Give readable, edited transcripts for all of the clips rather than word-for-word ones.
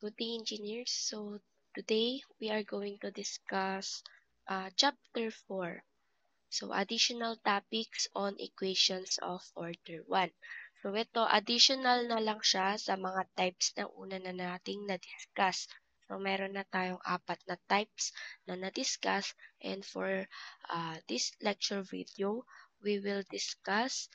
Good day, engineers. So today we are going to discuss chapter 4. So additional topics on equations of order 1. So ito, additional na lang siya sa mga types na una na nating na-discuss. So meron na tayong 4 na types na na-discuss, and for this lecture video, we will discuss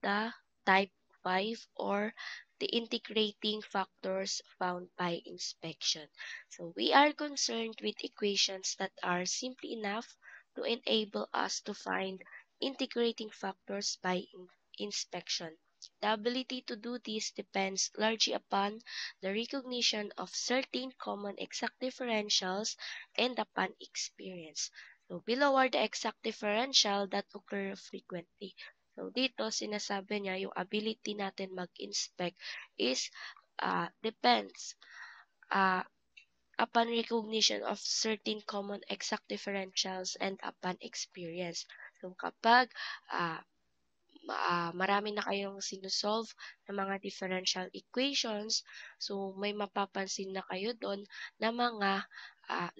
the type 5, or the integrating factors found by inspection. So we are concerned with equations that are simple enough to enable us to find integrating factors by inspection. The ability to do this depends largely upon the recognition of certain common exact differentials and upon experience. So below are the exact differential that occur frequently. So dito sinasabi niya yung ability natin mag-inspect is depends upon recognition of certain common exact differentials and upon experience. So kapag marami na kayong sinusolve ng mga differential equations, so may mapapansin na kayo doon na mga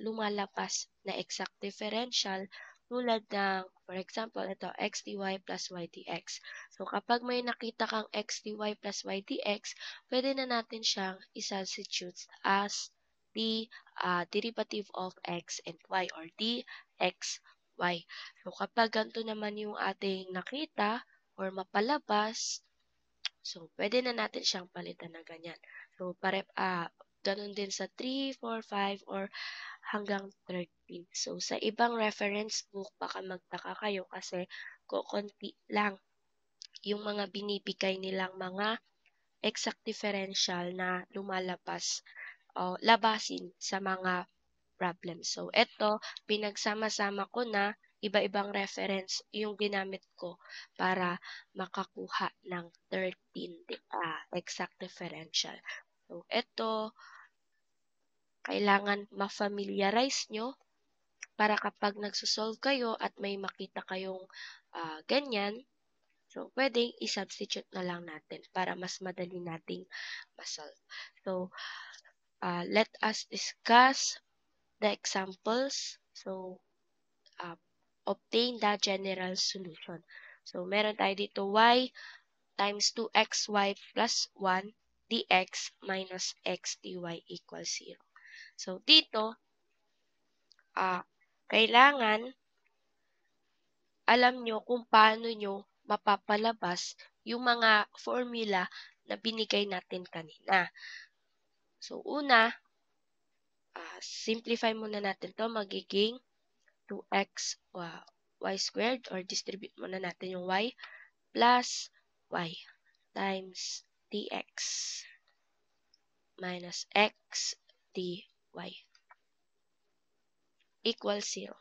lumalabas na exact differential tulad ng, for example, ito, x dy plus y dx. So kapag may nakita kang x dy plus y dx, pwede na natin siyang i-substitute as the derivative of x and y, or dxy. So kapag ganito naman yung ating nakita or mapalabas, so pwede na natin siyang palitan ng ganyan. So ganun din sa 3, 4, 5, or hanggang 13. So sa ibang reference book, baka magtaka kayo kasi konti lang yung mga binibigay nilang mga exact differential na lumalabas o labasin sa mga problem. So, ito, pinagsama-sama ko na iba-ibang reference yung ginamit ko para makakuha ng 13 exact differential. So, ito, kailangan ma-familiarize nyo para kapag nagsosolve kayo at may makita kayong ganyan, so, pwedeng i-substitute na lang natin para mas madali nating masolve. So, let us discuss the examples. So, obtain the general solution. So, meron tayo dito y times 2xy plus 1 dx minus x dy equals 0. So, dito, kailangan alam nyo kung paano nyo mapapalabas yung mga formula na binigay natin kanina. So, una, simplify muna natin to, magiging 2x y squared, or distribute muna natin yung y plus y times dx minus x dy equals 0.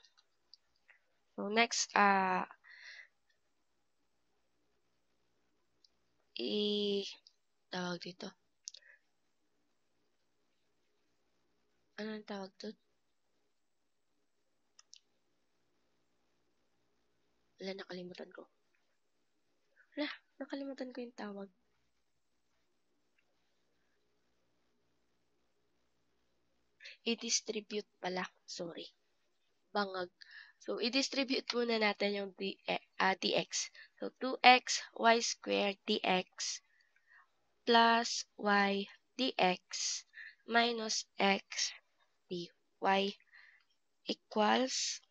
So next, tawag dito. Anong tawag doon? Wala, nakalimutan ko. Nakalimutan ko yung tawag. I-distribute pala. Sorry. Bangag. So, i-distribute muna natin yung dx. So, 2x y squared dx plus y dx minus x dy equals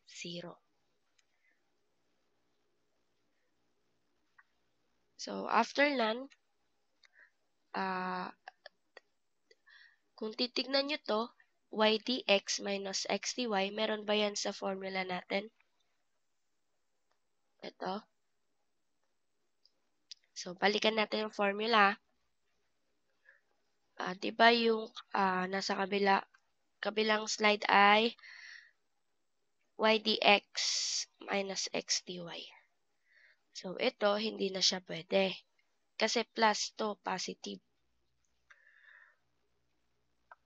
0. So, after none, kung titignan nyo to, y dx minus x dy, meron ba yan sa formula natin? Ito. So, balikan natin yung formula. Diba yung nasa kabilang slide ay y dx minus x dy. So, ito, hindi na siya pwede. Kasi plus to, positive.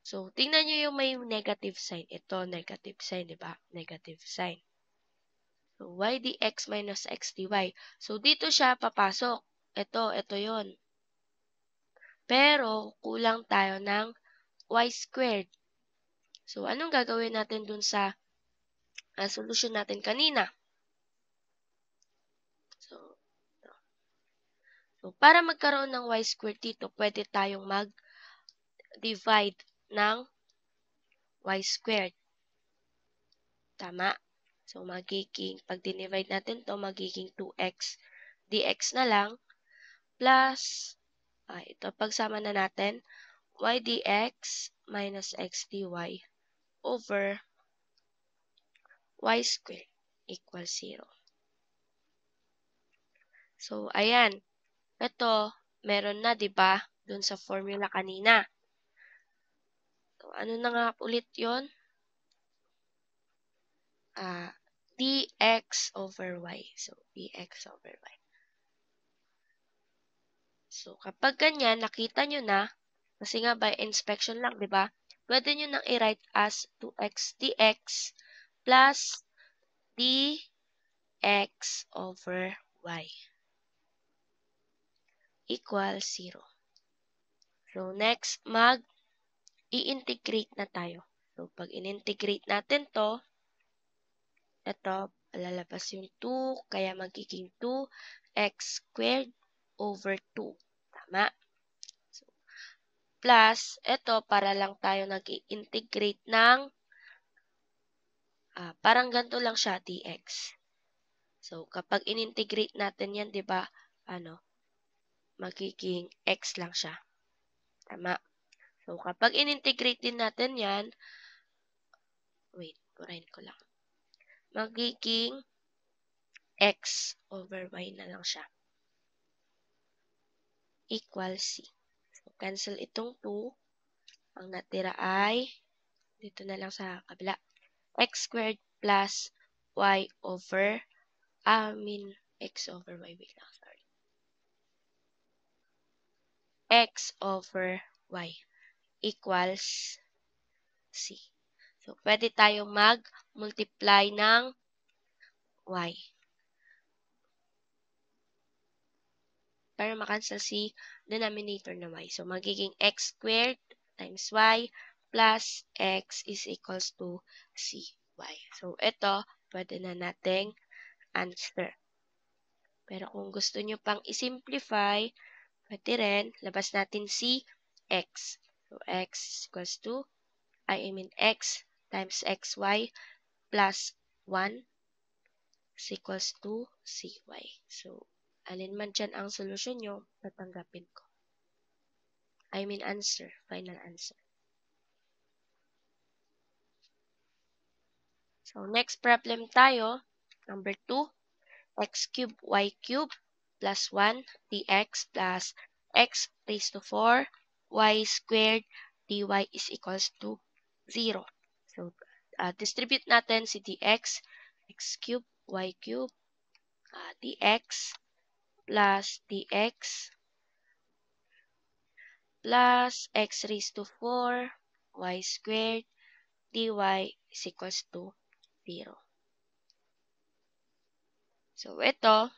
So, tingnan nyo yung may negative sign. Ito, negative sign, diba? Negative sign. So, y dx minus x dy. So, dito siya papasok. Ito yon. Pero, kulang tayo ng y squared. So, anong gagawin natin dun sa solusyon natin kanina? So, para magkaroon ng y squared dito, pwede tayong mag-divide ng y squared. Tama? So, pag dinivide natin to magiging 2x dx na lang, plus, ito, pagsama na natin, y dx minus x dy over y squared equals 0. So, ayan. Ito, meron na, di ba? Dun sa formula kanina. So, ano na nga ulit yon? Dx over y. So, dx over y. So, kapag ganyan, nakita nyo na, kasi nga by inspection lang, di ba? Pwede nyo nang i-write as 2x dx plus dx over y equals 0. So, next, i-integrate na tayo. So, pag in-integrate natin to, ito, lalabas yung 2, kaya magiging 2x squared over 2. Tama? So, plus, ito, para lang tayo nag-i-integrate ng, parang ganito lang siya, dx. So, kapag in-integrate natin yan, di ba, magiging x lang siya. Tama? So, kapag in-integrate din natin yan, wait, burahin ko lang. Magiging x over y na lang siya. Equals c. So, cancel itong 2. Ang natira ay, dito na lang sa kabila, x squared plus y over, x over y, wait lang, sorry. X over y equals c. So, pwede tayong mag-multiply ng y. Para makancel si denominator na y. So, magiging x squared times y plus x is equals to cy. So, ito, pwede na nating answer. Pero kung gusto nyo pang isimplify, pwede rin, labas natin si x. So, x equals to, x times xy plus 1 is equals to cy. So, alin man dyan ang solusyon nyo, tatanggapin ko. Answer, final answer. So, next problem tayo, number 2, x cubed y cubed plus 1 dx plus x raised to 4 y squared dy is equals to 0. So, distribute natin si dx, x cubed y cubed, dx plus dx plus x raised to 4 y squared dy is equals to 0. So, ito,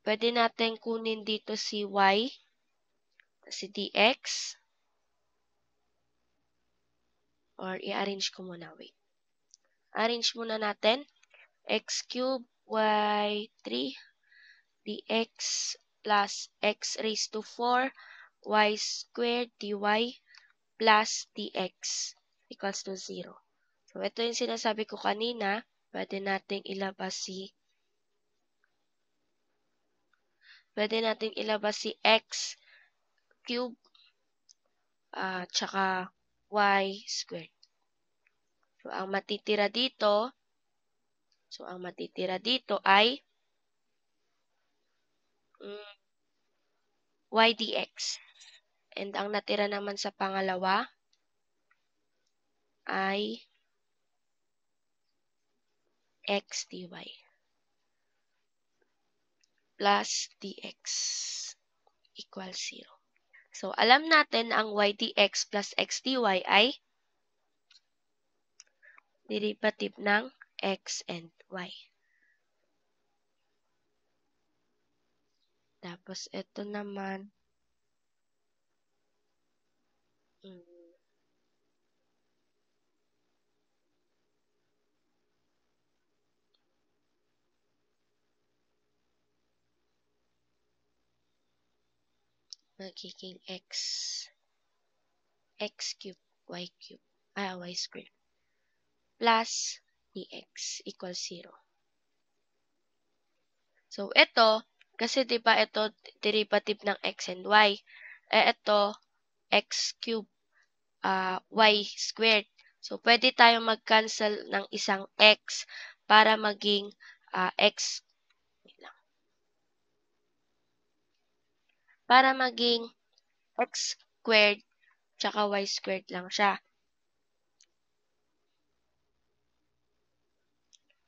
pwede natin kunin dito si y, si dx, or i-arrange ko muna, wait. Arrange muna natin, x cubed y 3 dx plus x raised to 4 y squared dy plus dx equals to 0. So, ito yung sinasabi ko kanina, pwede nating ilabas si x cube tsaka y squared. So, ang matitira dito ay y dx. And ang natira naman sa pangalawa ay x dy plus dx equals 0. So, alam natin ang y dx plus x dy ay derivative ng x and y. Tapos ito naman, magiging x cube, y squared, plus dx equals 0. So, ito, kasi 'di ba ito derivative ng x and y. Ito, x cube, y squared. So, pwede tayong mag-cancel ng isang x para maging wait lang, para maging x squared tsaka y squared lang siya.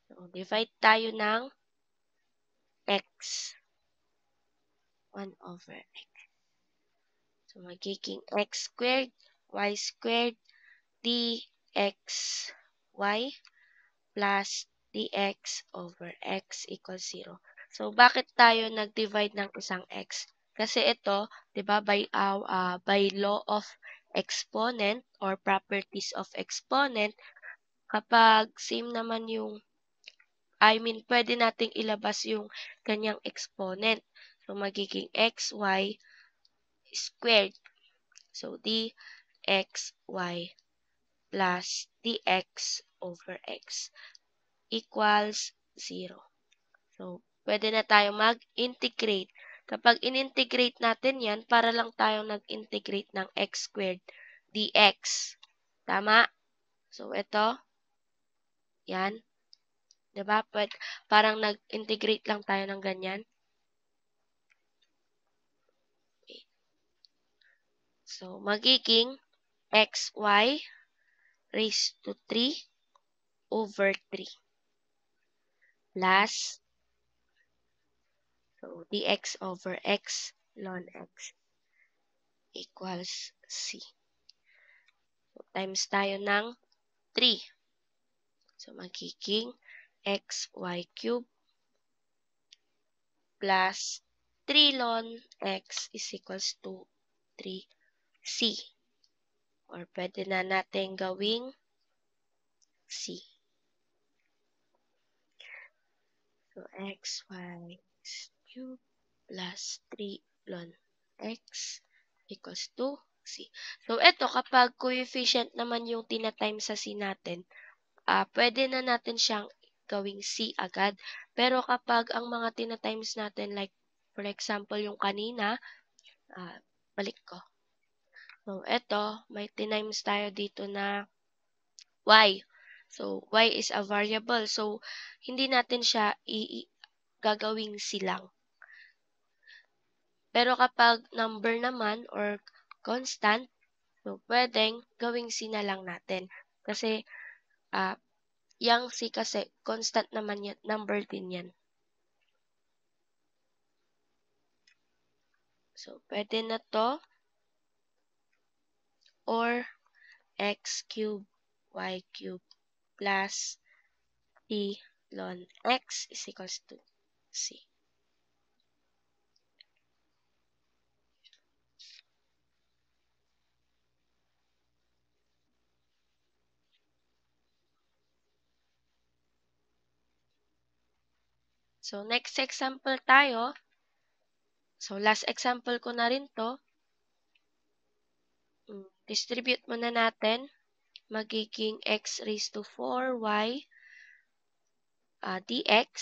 So, divide tayo ng x. 1 over x. So, magiging x squared, y squared, dx y plus dx over x equals 0. So, bakit tayo nag-divide ng isang x? Kasi ito, 'di ba, by law of exponent or properties of exponent, kapag same naman yung, pwede nating ilabas yung kanyang exponent. So, magiging xy squared. So, dxy plus dx over x equals 0. So, pwede na tayo mag-integrate. Kapag in-integrate natin yan, para lang tayong nag-integrate ng x squared dx. Tama? So, ito, yan. Diba? Parang nag-integrate lang tayo ng ganyan. Okay. So, magiging xy raised to 3 over 3 plus, so, dx over x ln x equals c. So, times tayo ng 3. So, magiging xy cube plus 3 ln x is equals to 3c. Or pwede na natin gawing c. So, xy cube plus 3 ln x equals to c. So, ito, kapag coefficient naman yung tinatimes sa c natin, pwede na natin siyang gawing c agad. Pero kapag ang mga tinatimes natin, like, for example, yung kanina, balik ko. So, ito, may tinimes tayo dito na y. So, y is a variable. So, hindi natin siya gagawing c lang. Pero kapag number naman or constant, so, pwedeng gawing c na lang natin. Kasi, yung c kasi constant naman yan, number din yan. So, pwede na to, or x cube, y cube, plus d ln x is equals to c. So, next example tayo. So, last example ko na rin to. Distribute muna natin. Magiging x raised to 4y dx.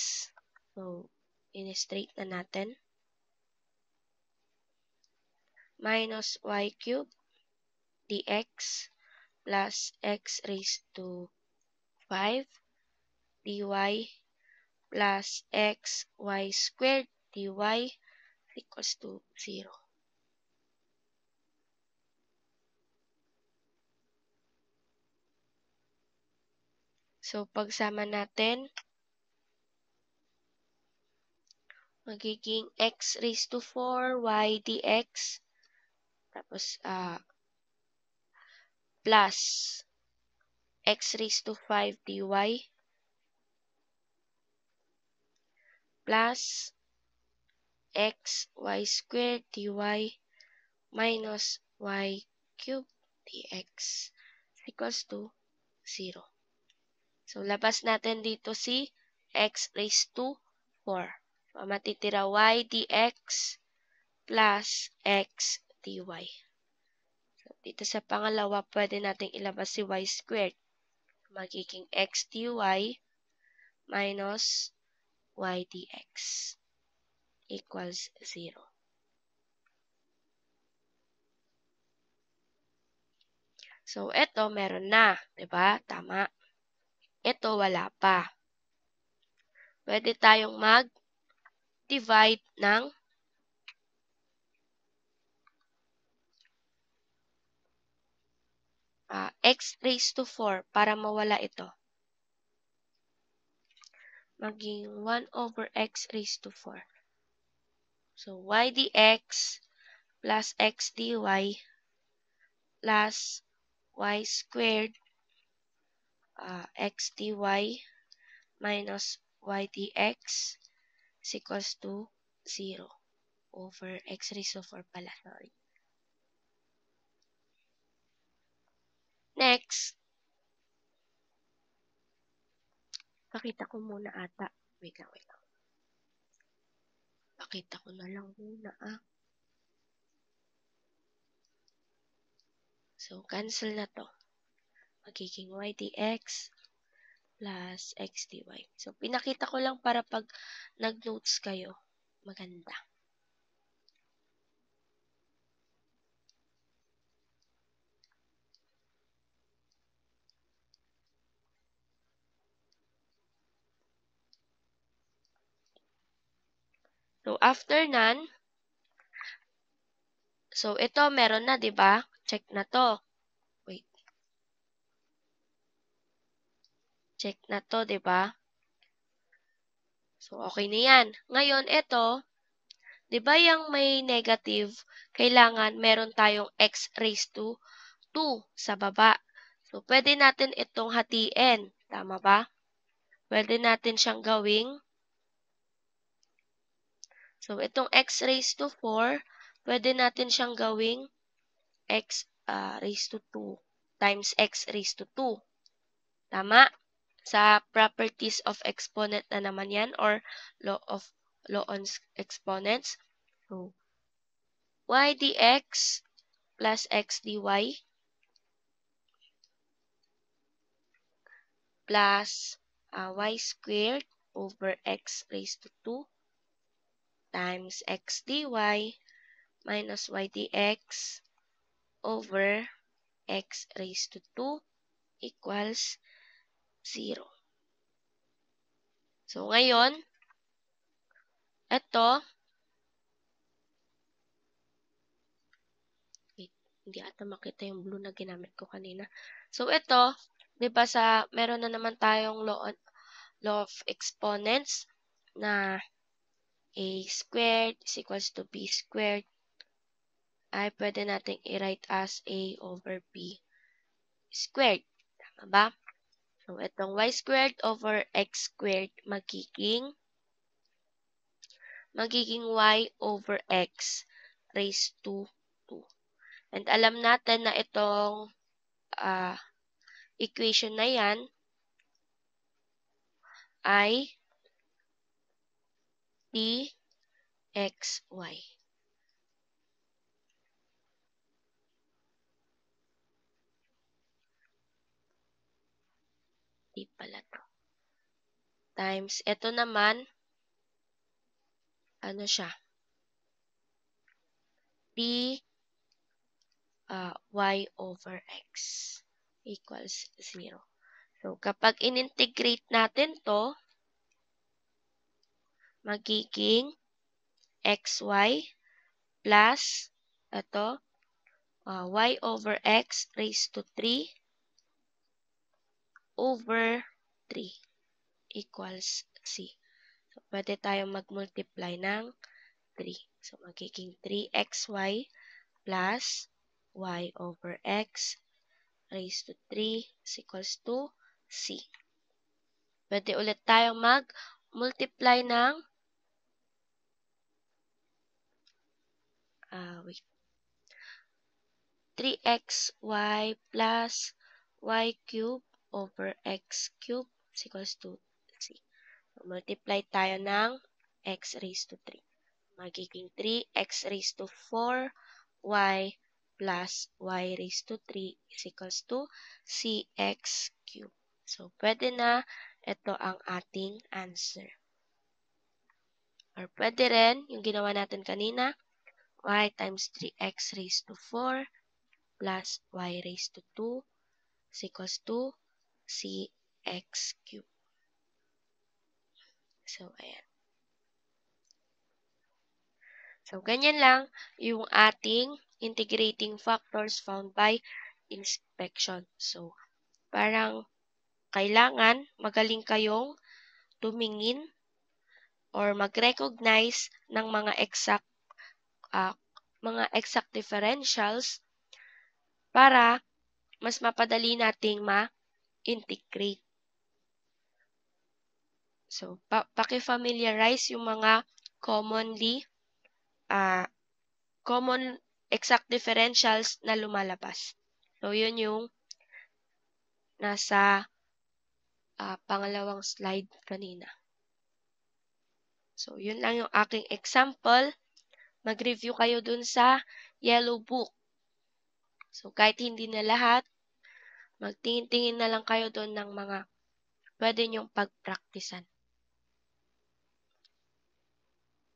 So, in-straight na natin. Minus y cube dx plus x raised to 5 dy plus xy squared dy equals to 0. So, pagsama natin, magiging x raised to 4y dx, tapos plus x raised to 5 dy plus x y squared dy minus y cubed dx equals to 0. So, labas natin dito si x raised to 4. So, matitira y dx plus x dy. So, dito sa pangalawa, pwede nating ilabas si y squared. Magiging x dy minus y dx equals 0. So, ito meron na. Diba? Tama. Ito wala pa. Pwede tayong mag-divide ng x raised to 4 para mawala ito. Maging 1 over x raised to 4. So, y dx plus x dy plus y squared x dy minus y dx is equals to 0 over x raised to 4 pala. Sorry. Next, pakita ko muna ata. Wait lang. Pakita ko na lang muna So, cancel na to. Magiging y dx plus x dy. So, pinakita ko lang para pag nag-notes kayo, maganda. So, after nan, so, ito meron na, di ba? Check na to. Wait. Check na to, di ba? So, okay na yan. Ngayon, ito, di ba yung may negative, kailangan meron tayong x raised to 2 sa baba. So, pwede natin itong hatiin. Tama ba? Pwede natin siyang gawing So, itong x raised to 4, pwede natin siyang gawing x raised to 2 times x raised to 2. Tama? Sa properties of exponent na naman yan or law on exponents. So, y dx plus x dy plus y squared over x raised to 2 times x dy minus y dx over x raised to 2 equals 0. So, ngayon, ito, hindi ata makita yung blue na ginamit ko kanina. So, ito, di ba meron na naman tayong law of exponents na a squared is equals to b squared ay pwede nating i-write as a over b squared. Tama ba? So, itong y squared over x squared magiging y over x raised to 2. And alam natin na itong equation na yan ay dxy. Di pala to. Times, ito naman, ano siya? dy over x equals 0. So, kapag in-integrate natin to, magiging xy plus, ito, y over x raised to 3 over 3 equals c. So, pwede tayong mag-multiply ng 3. So, magiging 3xy plus y over x raised to 3 is equals to c. Pwede ulit tayong mag-multiply ng wait, 3xy plus y cube over x cube is equals to c. So, multiply tayo ng x raised to 3. Magiging 3x raised to 4y plus y raised to 3 is equals to cx cube. So, pwede na. Ito ang ating answer. Or pwede rin, yung ginawa natin kanina, y times 3x raised to 4 plus y raised to 2 is equals to cx cube. So, ayan. So, ganyan lang yung ating integrating factors found by inspection. So, parang kailangan magaling kayong tumingin or mag-recognize ng mga exact differentials para mas mapadali nating ma-integrate. So, paki-familiarize yung mga common exact differentials na lumalabas. So, yun yung nasa pangalawang slide kanina. So, yun lang yung aking example. Mag-review kayo dun sa yellow book. So, kahit hindi na lahat, magtingin-tingin na lang kayo dun ng mga pwede nyong pag-practicean.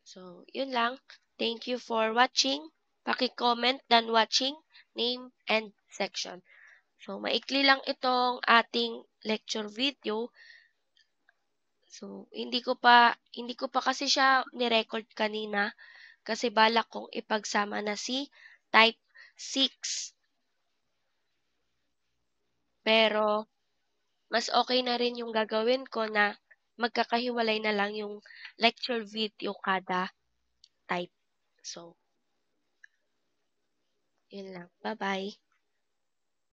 So, yun lang. Thank you for watching. Paki-comment than watching, name, and section. So, maikli lang itong ating lecture video. So, hindi ko pa kasi siya ni-record kanina kasi balak kong ipagsama na si type 6. Pero, mas okay na rin yung gagawin ko na magkakahiwalay na lang yung lecture video kada type. So, yun lang. Bye-bye.